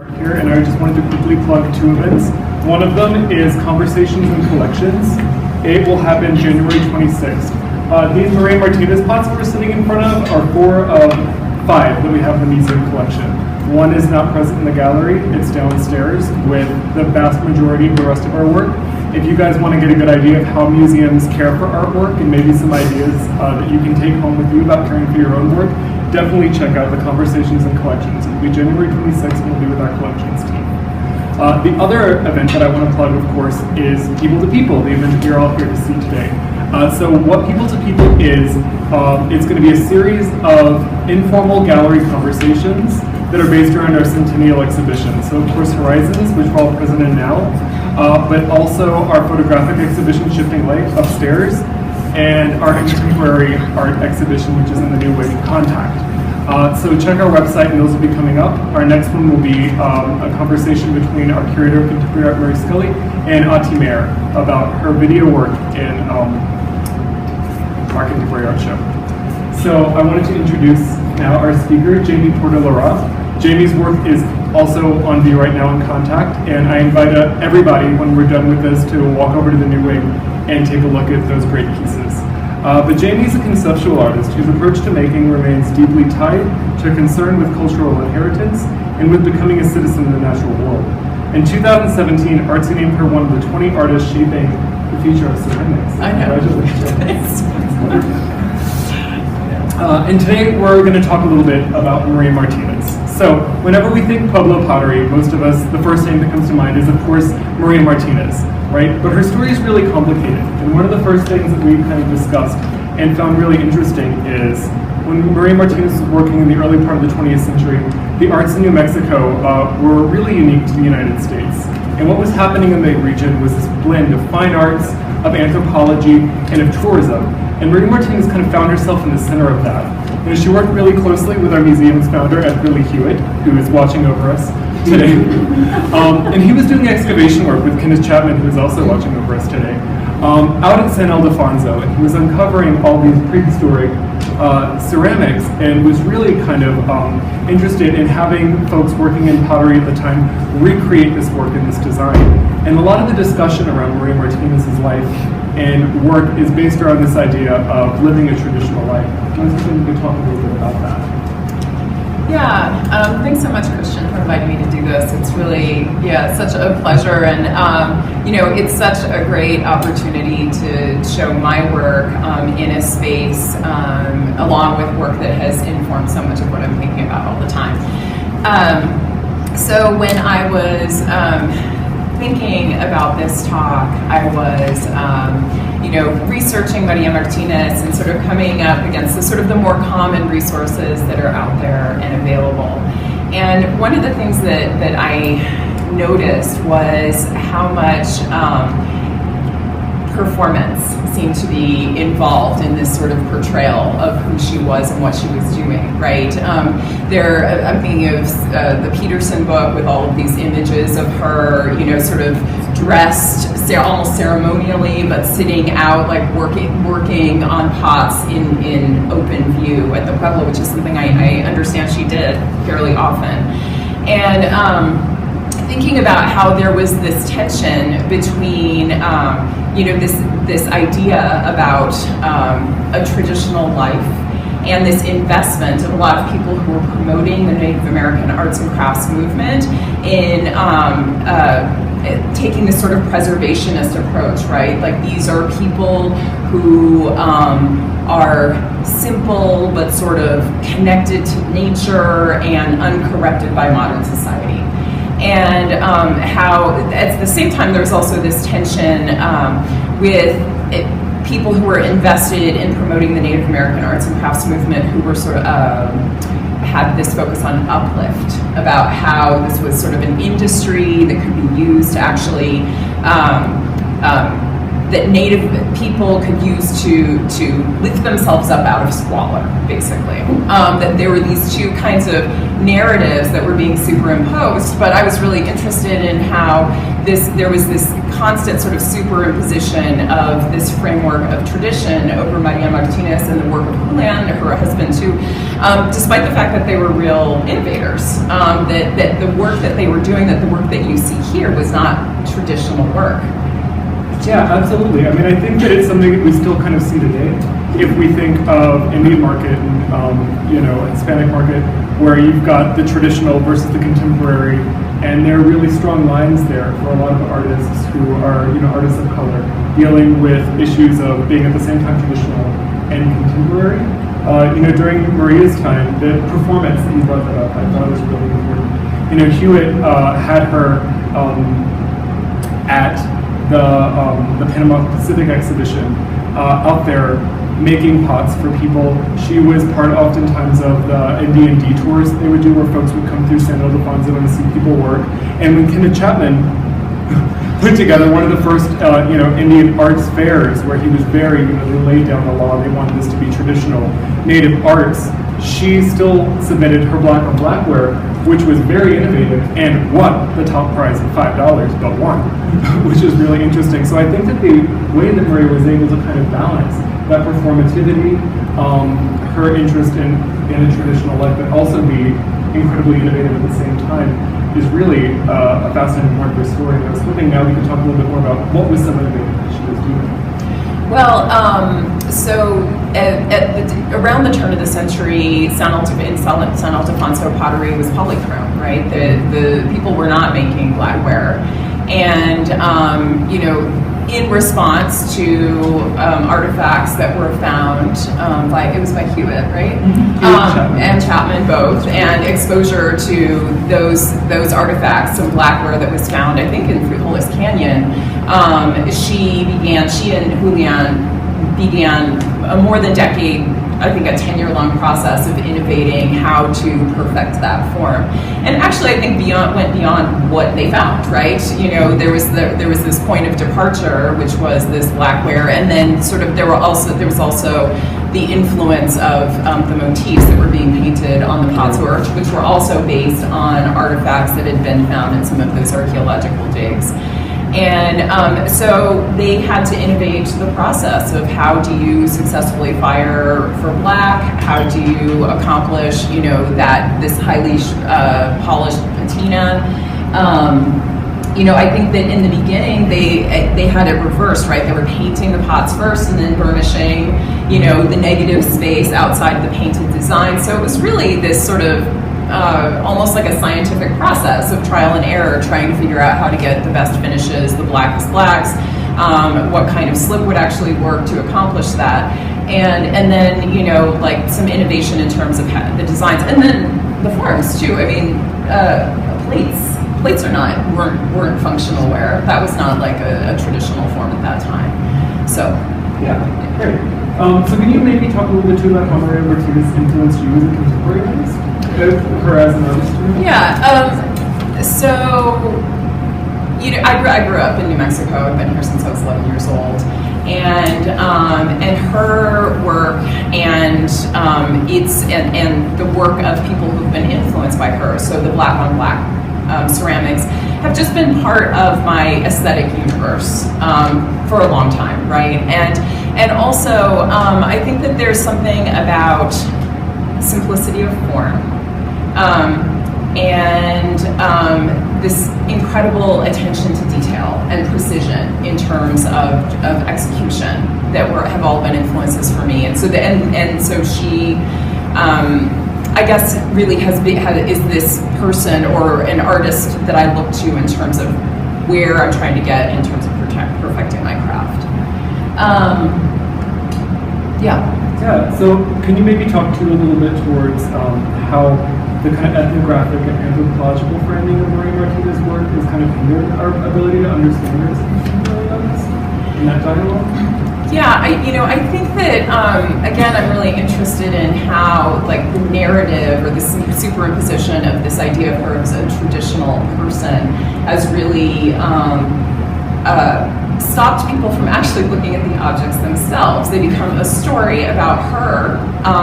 Here, and I just wanted to quickly plug two events. One of them is Conversations and Collections. It will happen January 26th. These Maria Martinez pots we're sitting in front of are 4 of 5 that we have in the museum collection. One is not present in the gallery. It's downstairs with the vast majority of the rest of our work. If you guys want to get a good idea of how museums care for artwork and maybe some ideas that you can take home with you about caring for your own work, definitely check out the Conversations and Collections. It'll be January 26th, and we'll be with our collections team. The other event that I want to plug, of course, is People to People, the event that you're all here to see today. So what People to People is, it's going to be a series of informal gallery conversations that are based around our centennial exhibition. So of course Horizons, which we're all present in now, but also our photographic exhibition, Shifting Light, upstairs, and our contemporary art exhibition, which is in the new Wave Contact. So check our website, and those will be coming up. Our next one will be a conversation between our curator of contemporary art, Mary Scully, and Ati Mayer about her video work in our contemporary art show. So I wanted to introduce now our speaker, Jami Porter Lara. Jami's work is also on view right now in Contact, and I invite everybody, when we're done with this, to walk over to the new wing and take a look at those great pieces. But Jami is a conceptual artist whose approach to making remains deeply tied to a concern with cultural inheritance and with becoming a citizen of the natural world. In 2017, Artsy named her one of the 20 artists shaping the future of ceramics. I know. Congratulations. And today we're going to talk a little bit about Maria Martinez. So whenever we think Pueblo pottery, most of us, the first name that comes to mind is, of course, Maria Martinez, right? But her story is really complicated. And one of the first things that we kind of discussed and found really interesting is when Maria Martinez was working in the early part of the 20th century, the arts in New Mexico were really unique to the United States. And what was happening in the region was this blend of fine arts, of anthropology, and of tourism. And Maria Martinez kind of found herself in the center of that. And she worked really closely with our museum's founder, Ed Billy Hewitt, who is watching over us today. And he was doing excavation work with Kenneth Chapman, who is also watching over us today, out at San Ildefonso. And he was uncovering all these prehistoric ceramics and was really kind of interested in having folks working in pottery at the time recreate this work and this design. And a lot of the discussion around Maria Martinez's life and work is based around this idea of living a traditional life. I was hoping you could talk a little bit about that. Yeah, thanks so much, Christian, for inviting me to do this. It's really, such a pleasure, and it's such a great opportunity to show my work in a space along with work that has informed so much of what I'm thinking about all the time. So when I was thinking about this talk, I was, researching Maria Martinez and sort of coming up against the more common resources that are out there and available. And one of the things that I noticed was how much performance seemed to be involved in this sort of portrayal of who she was and what she was doing, right? I'm thinking of the Peterson book with all of these images of her, sort of dressed almost ceremonially, but sitting out, like working on pots in open view at the Pueblo, which is something I understand she did fairly often. And thinking about how there was this tension between, this idea about a traditional life and this investment of a lot of people who were promoting the Native American arts and crafts movement in taking this sort of preservationist approach, right? Like, these are people who are simple but sort of connected to nature and uncorrupted by modern society. And how at the same time there's also this tension with people who were invested in promoting the Native American arts and crafts movement, who were sort of had this focus on uplift, about how this was sort of an industry that could be used to actually that Native people could use to lift themselves up out of squalor, basically. That there were these two kinds of narratives that were being superimposed, but I was really interested in how there was this constant sort of superimposition of this framework of tradition over Maria Martinez and the work of Julian, her husband too, despite the fact that they were real innovators, that the work that they were doing, that the work that you see here was not traditional work. Yeah, absolutely. I mean, I think that it's something that we still kind of see today. If we think of Indian market and Hispanic market, where you've got the traditional versus the contemporary, and there are really strong lines there for a lot of artists who are artists of color, dealing with issues of being at the same time traditional and contemporary. During Maria's time, the performance that you brought that up, I thought was really important. Hewitt had her at the Panama Pacific exhibition out there making pots for people. She was part oftentimes of the Indian detours they would do, where folks would come through San Ildefonso and see people work. And when Kenneth Chapman put together one of the first Indian arts fairs, where he was very, they laid down the law, they wanted this to be traditional native arts, she still submitted her black on blackware, which was very innovative and won the top prize of $5, but won, which is really interesting. So I think that the way that Maria was able to kind of balance that performativity, her interest in a traditional life, but also be incredibly innovative at the same time, is really a fascinating part of her story. And I was hoping now we could talk a little bit more about what was some of the things that she was doing. Well, so around the turn of the century, in San Ildefonso pottery was polychrome, right? The people were not making blackware, and in response to artifacts that were found it was by Hewitt, right? Mm-hmm. And Chapman both, and exposure to those artifacts and blackware that was found, I think, in Frijoles Canyon. She and Julian began a more than decade, I think a 10-year-long process of innovating how to perfect that form. And actually, I think went beyond what they found, right? There was this point of departure, which was this blackware, and then sort of there was also the influence of the motifs that were being painted on the pots, which were also based on artifacts that had been found in some of those archaeological digs. And so they had to innovate the process of how do you successfully fire for black, how do you accomplish, that this highly polished patina. I think that in the beginning they had it reversed, right? They were painting the pots first and then burnishing, the negative space outside of the painted design. So it was really this sort of almost like a scientific process of trial and error, trying to figure out how to get the best finishes, the blackest blacks, what kind of slip would actually work to accomplish that, and then like some innovation in terms of the designs, and then the forms too. I mean, plates weren't functional ware. That was not like a traditional form at that time. So yeah, great. So can you maybe talk a little bit too about how Maria Martinez influenced you as a contemporary artist? Her as an artist too? Yeah. So, I grew up in New Mexico. I've been here since I was 11 years old, and her work and the work of people who've been influenced by her. So the black on black ceramics have just been part of my aesthetic universe for a long time, right? And also, I think that there's something about simplicity of form. This incredible attention to detail and precision in terms of execution that have all been influences for me. And so she, I guess, really is this person or an artist that I look to in terms of where I'm trying to get in terms of perfecting my craft. Yeah, so can you maybe talk to a little bit towards how the kind of ethnographic and anthropological framing of Maria Martinez's work has kind of hindered our ability to understand her as a contemporary artist in that dialogue? Yeah, I think that, again, I'm really interested in how, like, the narrative or the superimposition of this idea of her as a traditional person has really stopped people from actually looking at the objects themselves. They become a story about her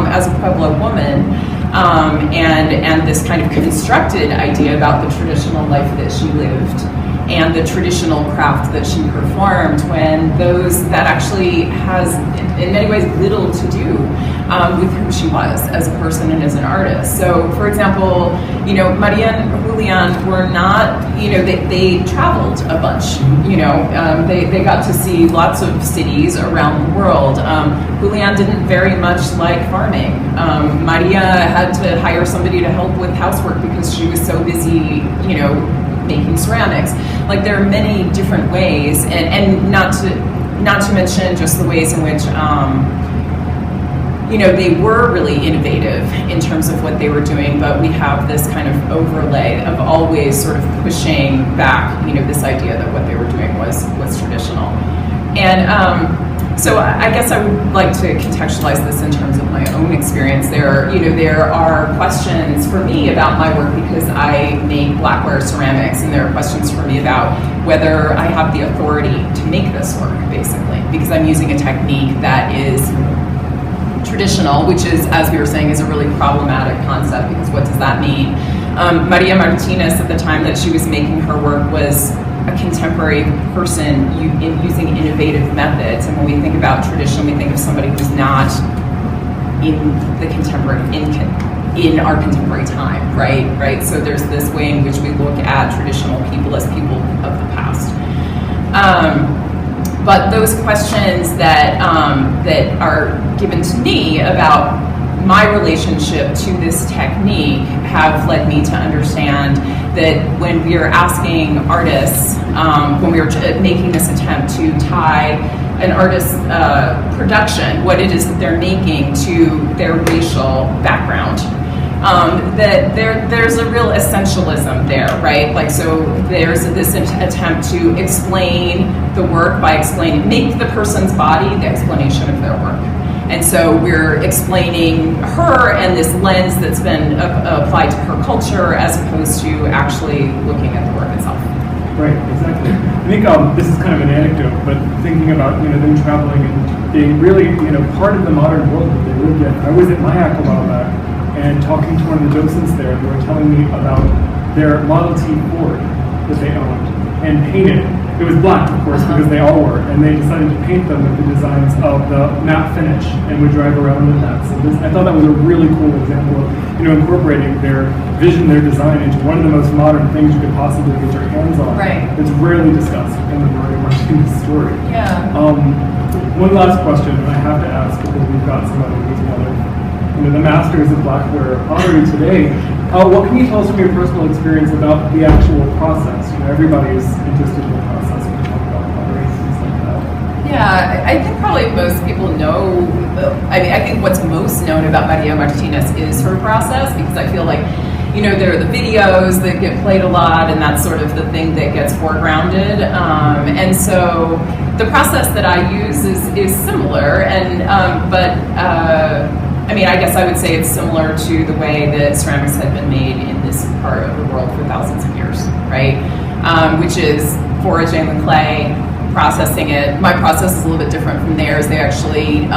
as a Pueblo woman, and this kind of constructed idea about the traditional life that she lived. and the traditional craft that she performed, when that actually has, in many ways, little to do with who she was as a person and as an artist. So, for example, Maria and Julian were not, they traveled a bunch. They got to see lots of cities around the world. Julian didn't very much like farming. Maria had to hire somebody to help with housework because she was so busy, making ceramics. Like, there are many different ways, and not to mention just the ways in which they were really innovative in terms of what they were doing, but we have this kind of overlay of always sort of pushing back, this idea that what they were doing was traditional. And so I guess I would like to contextualize this in terms of my own experience. There are questions for me about my work because I make blackware ceramics, and there are questions for me about whether I have the authority to make this work, basically, because I'm using a technique that is traditional, which is, as we were saying, is a really problematic concept, because what does that mean? Maria Martinez, at the time that she was making her work, was a contemporary person using innovative methods. And when we think about tradition, we think of somebody who's not in the contemporary, in our contemporary time, right? So there's this way in which we look at traditional people as people of the past. But those questions that are given to me about my relationship to this technique have led me to understand that when we are asking artists, when we are making this attempt to tie an artist's production, what it is that they're making, to their racial background, that there's a real essentialism there, right? Like, so there's this attempt to explain the work by make the person's body the explanation of their work. And so we're explaining her and this lens that's been applied to her culture, as opposed to actually looking at the work itself. Right, exactly. I think this is kind of an anecdote, but thinking about them traveling and being really part of the modern world that they lived in. I was at MIAC a while back and talking to one of the docents there, who were telling me about their Model T Ford that they owned and painted. It was black, of course, because they all were, and they decided to paint them with the designs of the matte finish and would drive around in that. So I thought that was a really cool example of incorporating their vision, their design into one of the most modern things you could possibly get your hands on. Right. It's rarely discussed in the Maria Martinez story. Yeah. One last question, and I have to ask because we've got somebody who's one of the masters of blackware pottery today. What can you tell us from your personal experience about the actual process? Everybody's interested in the process when we talk about pottery and things like that. Yeah, I think probably most people know. I think what's most known about Maria Martinez is her process, because I feel like there are the videos that get played a lot, and that's sort of the thing that gets foregrounded. And so the process that I use is similar, and I guess I would say it's similar to the way that ceramics had been made in this part of the world for thousands of years, right? Which is foraging the clay, processing it. My process is a little bit different from theirs. They actually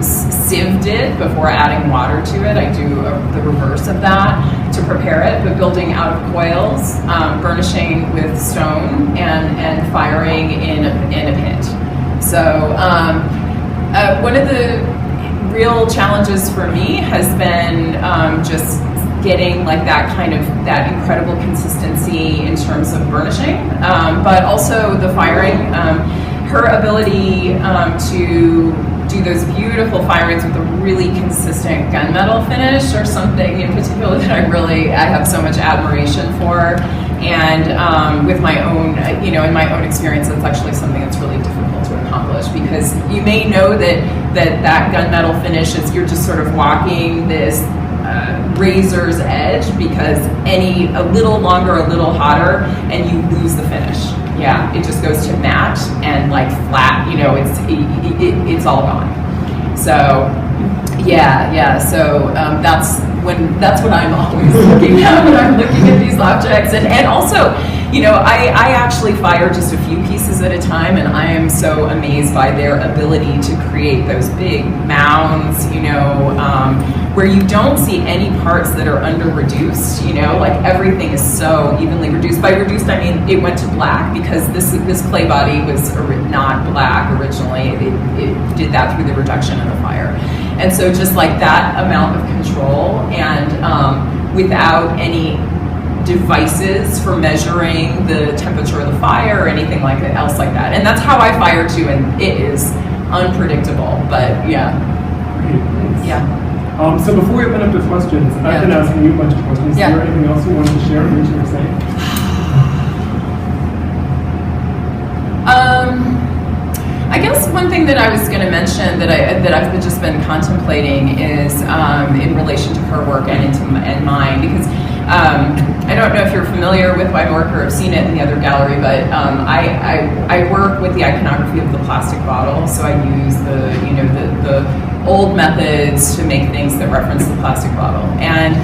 sieved it before adding water to it. I do the reverse of that to prepare it, but building out of coils, burnishing with stone, and firing in a pit. So one of the real challenges for me has been just getting like that incredible consistency in terms of burnishing, but also the firing. Her ability to do those beautiful firings with a really consistent gunmetal finish, or something in particular that I have so much admiration for. And with my own, in my own experience, it's actually something that's really difficult to accomplish, because you may know that gunmetal finish is, you're just sort of walking this razor's edge, because a little longer, a little hotter, and you lose the finish. Yeah, it just goes to matte and like flat. It's all gone. So yeah. So that's what I'm always looking at when I'm looking at these objects, and also, I actually fire just a few pieces at a time, and I am so amazed by their ability to create those big mounds, where you don't see any parts that are under-reduced, you know, like everything is so evenly reduced. By reduced, I mean it went to black because this clay body was not black originally. It did that through the reduction in the fire. And so just like that amount of control and without any devices for measuring the temperature of the fire or anything else like that. And that's how I fire too, and it is unpredictable, but yeah. Great, thanks. Yeah. So before we open up to questions, I've been asking you a bunch of questions. Yeah. Is there anything else you wanted to share or you were saying? I guess one thing that I was going to mention that I've just been contemplating is in relation to her work and mine, because I don't know if you're familiar with my work or have seen it in the other gallery, but I work with the iconography of the plastic bottle. So I use the old methods to make things that reference the plastic bottle. And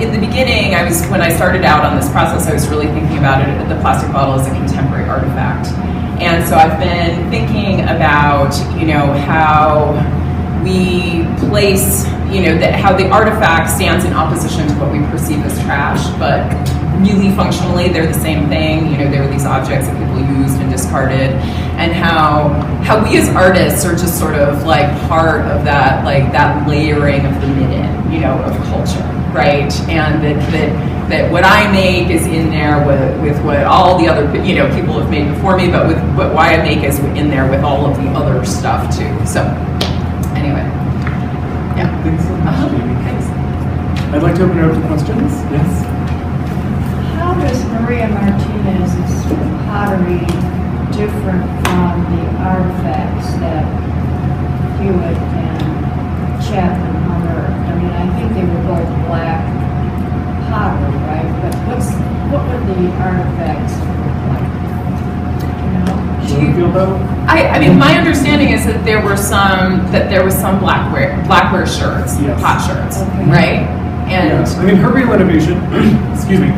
in the beginning, when I started out on this process, I was really thinking about it, the plastic bottle as a contemporary artifact. And so I've been thinking about, how we place, how the artifact stands in opposition to what we perceive as trash, but really functionally they're the same thing. They were these objects that people used and discarded, and how we as artists are just sort of like part of that, like that layering of the midden, of culture, right? And that what I make is in there with what all the other people have made before me, but what I make is in there with all of the other stuff too. So anyway, yeah. Thanks so much, Jami. Thanks. I'd like to open it up to questions. Yes. How does Maria Martinez's pottery different from the artifacts that Hewitt and Chapman unearthed? I mean, I think they were both black pottery, right? But what would the artifacts look like? Do you feel though? I mean, my understanding is that there was some blackware shirts, yes. pot shirts, Okay. right? And Yes. I mean, her renovation, excuse me,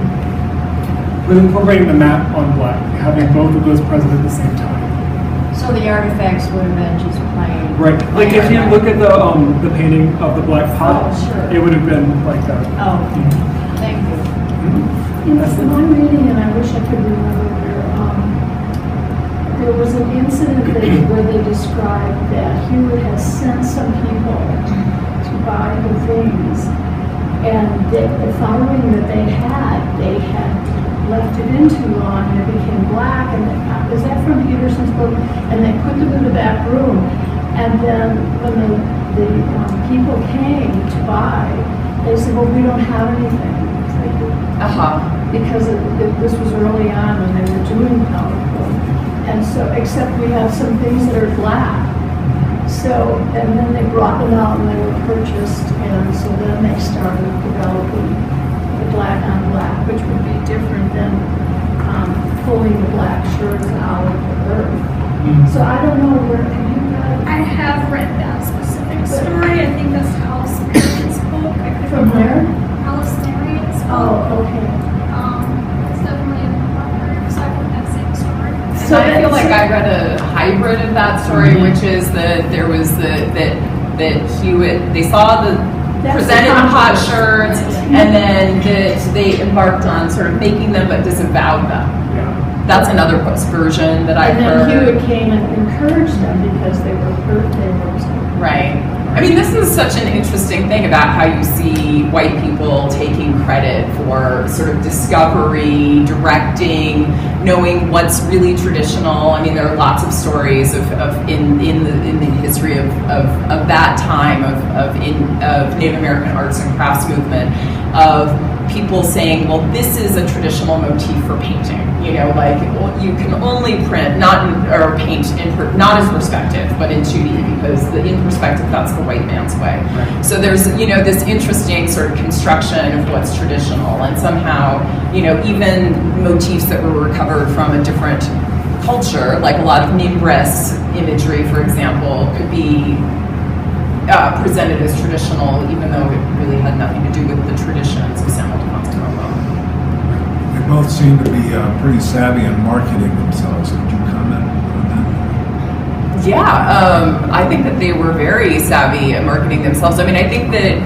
was incorporating the matte on black, having both of those present at the same time. So the artifacts would have been just plain. Right. Like if you look at the painting of the black pot, Oh, sure. it would have been like that. Oh, thank you. In one reading, and I wish I could remember there was an incident where they described that Hewitt has sent some people to buy the things, and the following that they had left it in too long, and it became black. And is that from Peterson's book? And they put them in the back room, and then when the people came to buy, they said, "Well, we don't have anything." It's like, because this was early on when they were doing PowerPoint. And so, except we have some things that are black. So, and then they brought them out and they were purchased, and so then they started developing the black on black, which would be different than pulling the black shirts out of the earth. So I don't know where, have you read? I have read that specific story. I think that's Alice Marian's book. I could From where? Alice Marian's book. Oh, okay. It's definitely a popular example of that same story. So I feel like I read a hybrid of that story, which is that there was that Hewitt, they saw presented the pot shirts, and then that they embarked on sort of making them but disavowed them. Yeah. That's another version that I've And then heard. Hewitt came and encouraged them because they were hurt, Right. I mean, this is such an interesting thing about how you see white people taking credit for sort of discovery, directing, knowing what's really traditional. I mean, there are lots of stories in the history of that time of Native American arts and crafts movement of people saying, well, this is a traditional motif for painting. Like you can only print paint not in perspective, but in 2D, because in perspective that's the white man's way. Right. So there's this interesting sort of construction of what's traditional, and somehow even motifs that were recovered from a different culture, like a lot of Mimbres imagery, for example, could be presented as traditional, even though it really had nothing to do with the traditions of San Juan. They both seem to be pretty savvy in marketing themselves. Could you comment on that? Yeah, I think that they were very savvy at marketing themselves. I mean, I think that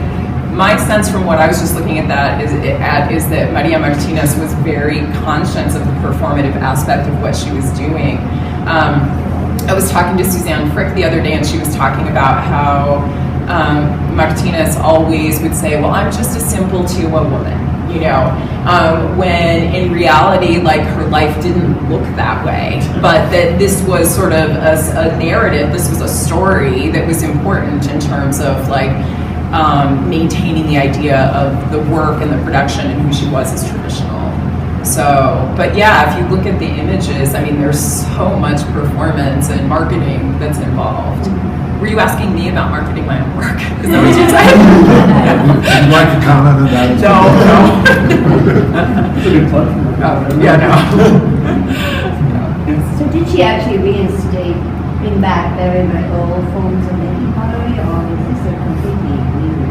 my sense from what I was just looking at that is that Maria Martinez was very conscious of the performative aspect of what she was doing. I was talking to Suzanne Frick the other day, and she was talking about how Martinez always would say, well, I'm just a simple to a woman, you know, when in reality, like, her life didn't look that way, but that this was sort of a narrative, this was a story that was important in terms of, like, maintaining the idea of the work and the production and who she was as traditional. So, but yeah, if you look at the images, I mean, there's so much performance and marketing that's involved. Were you asking me about marketing my own work? Is that what you're saying? Would you like to comment on that? No. That's a good plug. Yeah, no. So did she actually reinstate, bring back very, very old forms of making pottery, or is this a completely new?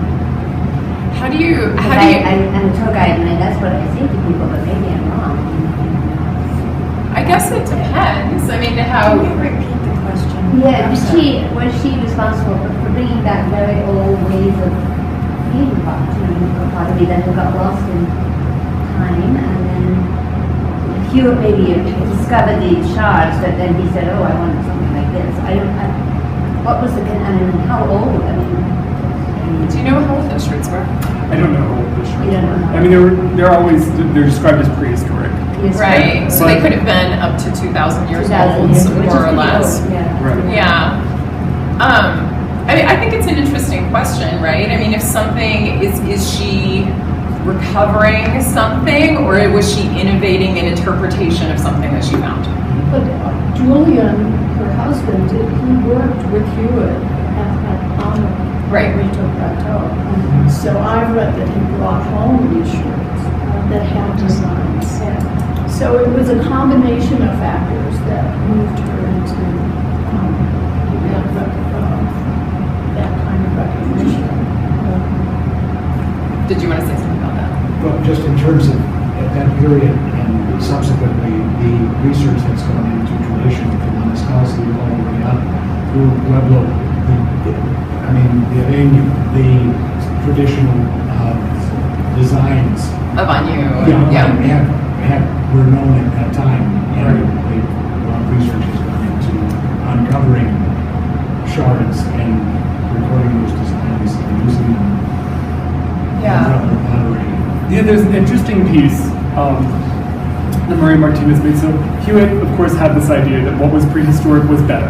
How do you? I'm a tour guide, and that's what I say to people, but maybe I'm wrong. I guess it depends. I mean, how? Can you repeat the question? Yeah, was she responsible for bringing back very old ways of making pottery that had got lost in time, and then Hewitt maybe discovered these shards, but then he said, oh, I want something like this. What was how old? Do you know how old those shirts were? I don't know how old the shirts You don't know. were. I mean, they're described as prehistoric. Right. So they could have been up to 2,000 years old, more or less. Yeah. Right. Yeah. I mean, I think it's an interesting question, right? I mean, if something is she recovering something, or was she innovating an interpretation of something that she found? But Julian, her husband, he worked with Hewitt on the Right. Rito Plateau. So I've read that he brought home these shirts that had designs. So it was a combination of factors that moved her into that kind of recognition. Did you want to say something about that? Well, just in terms of at that period and subsequently the research that's gone into tradition from Anastasia all the way up through Pueblo, the traditional designs Of on you. were known at that time, and a lot of research has gone into uncovering shards and recording those designs and using them. Yeah, there's an interesting piece that Maria Martinez made. So Hewitt, of course, had this idea that what was prehistoric was better,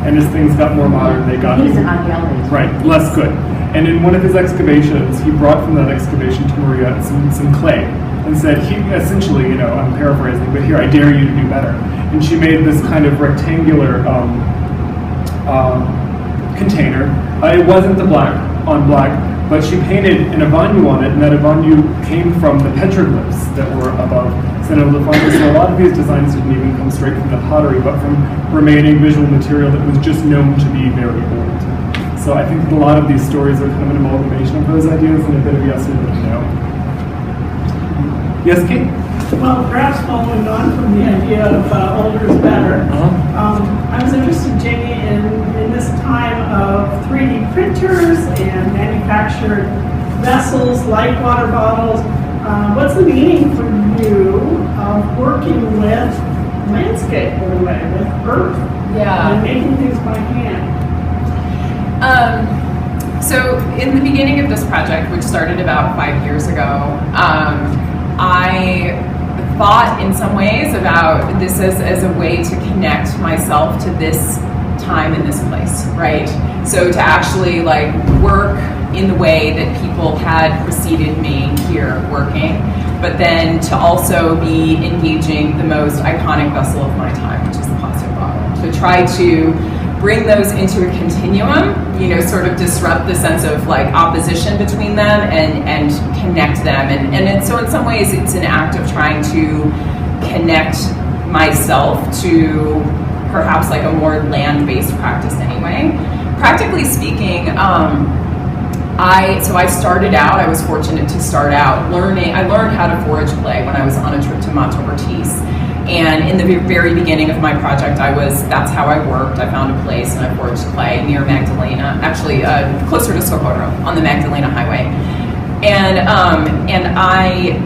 and as things got more modern, they got He's an archaeologist. right, less good. And in one of his excavations, he brought from that excavation to Maria some clay and said, he essentially, you know, I'm paraphrasing, but here, I dare you to do better. And she made this kind of rectangular container. It wasn't the black on black, but she painted an avanyu on it, and that avanyu came from the petroglyphs that were above San Ildefonso. So a lot of these designs didn't even come straight from the pottery, but from remaining visual material that was just known to be very old. So I think that a lot of these stories are kind of an amalgamation of those ideas and a bit of yes and a bit of no. Yes, Kate? Well, perhaps following on from the idea of older is better, I was interested, Jamie, in this time of 3D printers and manufactured vessels like water bottles. What's the meaning for you of working with landscape in a way, with earth, and making things by hand? So in the beginning of this project, which started about 5 years ago, I thought in some ways about this as a way to connect myself to this time and this place, right? So to actually like work in the way that people had preceded me here working, but then to also be engaging the most iconic vessel of my time, which is the plastic bottle. To try to bring those into a continuum, you know, sort of disrupt the sense of like opposition between them and connect them. And so in some ways it's an act of trying to connect myself to perhaps like a more land-based practice anyway. Practically speaking, I started out, I was fortunate to start out learning, I learned how to forage clay when I was on a trip to Mato Ortiz. And in the very beginning of my project, that's how I worked. I found a place and I forged clay near Magdalena, actually closer to Socorro on the Magdalena Highway. And I,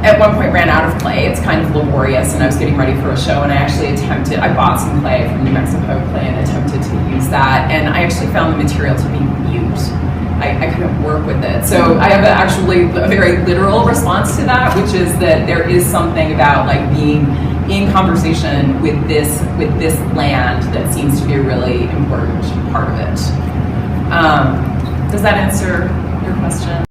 at one point, ran out of clay. It's kind of laborious, and I was getting ready for a show, and I bought some clay from New Mexico Clay and attempted to use that, and I actually found the material to be mute. I couldn't work with it. So I have actually a very literal response to that, which is that there is something about like being in conversation with this land that seems to be a really important part of it. Does that answer your question?